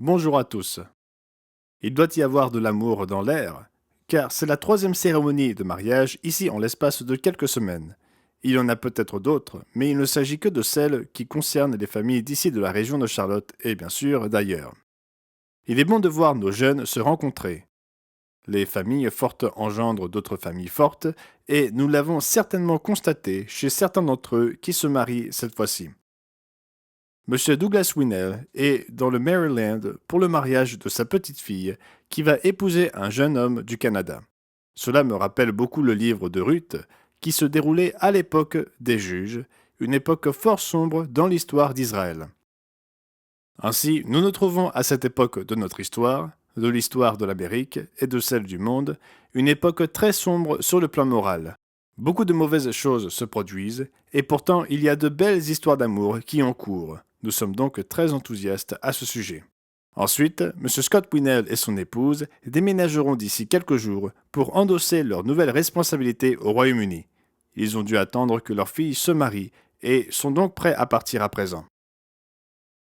Bonjour à tous. Il doit y avoir de l'amour dans l'air, car c'est la troisième cérémonie de mariage ici en l'espace de quelques semaines. Il y en a peut-être d'autres, mais il ne s'agit que de celles qui concernent les familles d'ici de la région de Charlotte et bien sûr d'ailleurs. Il est bon de voir nos jeunes se rencontrer. Les familles fortes engendrent d'autres familles fortes, et nous l'avons certainement constaté chez certains d'entre eux qui se marient cette fois-ci. Monsieur Douglas Winnell est dans le Maryland pour le mariage de sa petite-fille qui va épouser un jeune homme du Canada. Cela me rappelle beaucoup le livre de Ruth qui se déroulait à l'époque des juges, une époque fort sombre dans l'histoire d'Israël. Ainsi, nous nous trouvons à cette époque de notre histoire, de l'histoire de l'Amérique et de celle du monde, une époque très sombre sur le plan moral. Beaucoup de mauvaises choses se produisent, et pourtant il y a de belles histoires d'amour qui en courent. Nous sommes donc très enthousiastes à ce sujet. Ensuite, M. Scott Winnell et son épouse déménageront d'ici quelques jours pour endosser leurs nouvelles responsabilités au Royaume-Uni. Ils ont dû attendre que leur fille se marie et sont donc prêts à partir à présent.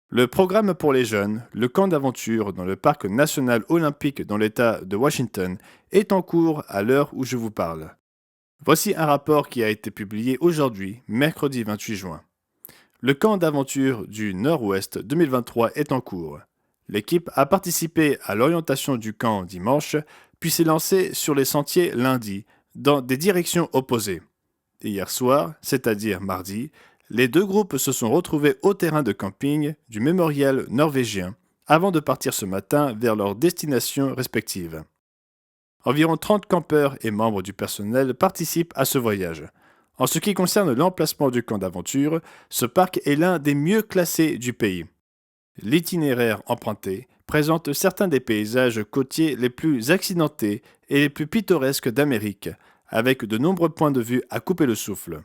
Le programme pour les jeunes, le camp d'aventure dans le parc national olympique dans l'État de Washington, est en cours à l'heure où je vous parle. Voici un rapport qui a été publié aujourd'hui, mercredi 28 juin. Le camp d'aventure du Nord-Ouest 2023 est en cours. L'équipe a participé à l'orientation du camp dimanche, puis s'est lancée sur les sentiers lundi, dans des directions opposées. Hier soir, c'est-à-dire mardi, les deux groupes se sont retrouvés au terrain de camping du mémorial norvégien avant de partir ce matin vers leurs destinations respectives. Environ 30 campeurs et membres du personnel participent à ce voyage. En ce qui concerne l'emplacement du camp d'aventure, ce parc est l'un des mieux classés du pays. L'itinéraire emprunté présente certains des paysages côtiers les plus accidentés et les plus pittoresques d'Amérique, avec de nombreux points de vue à couper le souffle.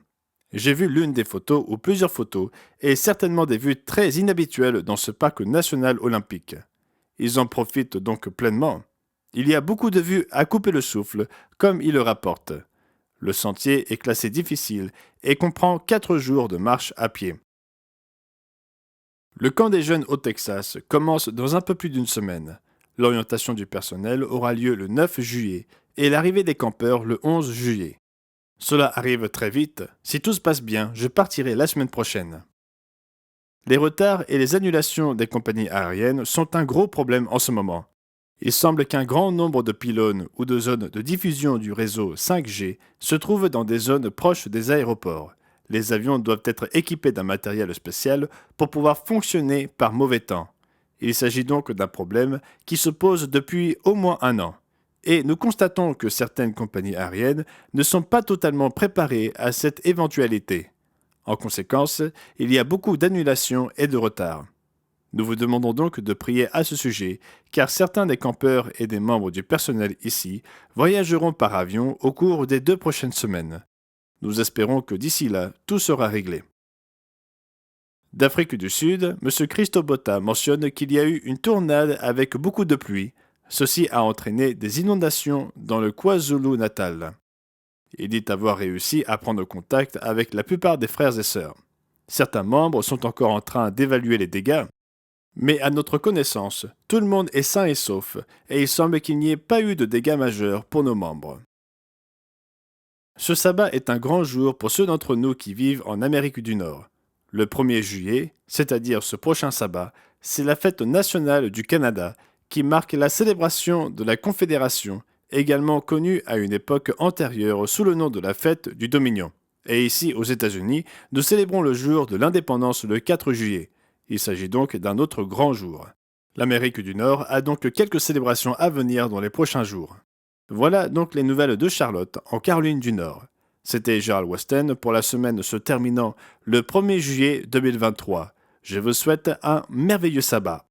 J'ai vu l'une des photos ou plusieurs photos et certainement des vues très inhabituelles dans ce parc national olympique. Ils en profitent donc pleinement. Il y a beaucoup de vues à couper le souffle, comme il le rapporte. Le sentier est classé difficile et comprend 4 jours de marche à pied. Le camp des jeunes au Texas commence dans un peu plus d'une semaine. L'orientation du personnel aura lieu le 9 juillet et l'arrivée des campeurs le 11 juillet. Cela arrive très vite. Si tout se passe bien, je partirai la semaine prochaine. Les retards et les annulations des compagnies aériennes sont un gros problème en ce moment. Il semble qu'un grand nombre de pylônes ou de zones de diffusion du réseau 5G se trouvent dans des zones proches des aéroports. Les avions doivent être équipés d'un matériel spécial pour pouvoir fonctionner par mauvais temps. Il s'agit donc d'un problème qui se pose depuis au moins un an. Et nous constatons que certaines compagnies aériennes ne sont pas totalement préparées à cette éventualité. En conséquence, il y a beaucoup d'annulations et de retards. Nous vous demandons donc de prier à ce sujet, car certains des campeurs et des membres du personnel ici voyageront par avion au cours des 2 prochaines semaines. Nous espérons que d'ici là, tout sera réglé. D'Afrique du Sud, M. Christo Botta mentionne qu'il y a eu une tornade avec beaucoup de pluie. Ceci a entraîné des inondations dans le KwaZulu-Natal. Il dit avoir réussi à prendre contact avec la plupart des frères et sœurs. Certains membres sont encore en train d'évaluer les dégâts, mais à notre connaissance, tout le monde est sain et sauf, et il semble qu'il n'y ait pas eu de dégâts majeurs pour nos membres. Ce sabbat est un grand jour pour ceux d'entre nous qui vivent en Amérique du Nord. Le 1er juillet, c'est-à-dire ce prochain sabbat, c'est la fête nationale du Canada qui marque la célébration de la Confédération, également connue à une époque antérieure sous le nom de la fête du Dominion. Et ici, aux États-Unis, nous célébrons le jour de l'indépendance le 4 juillet. Il s'agit donc d'un autre grand jour. L'Amérique du Nord a donc quelques célébrations à venir dans les prochains jours. Voilà donc les nouvelles de Charlotte, en Caroline du Nord. C'était Gérald Weston pour la semaine se terminant le 1er juillet 2023. Je vous souhaite un merveilleux sabbat.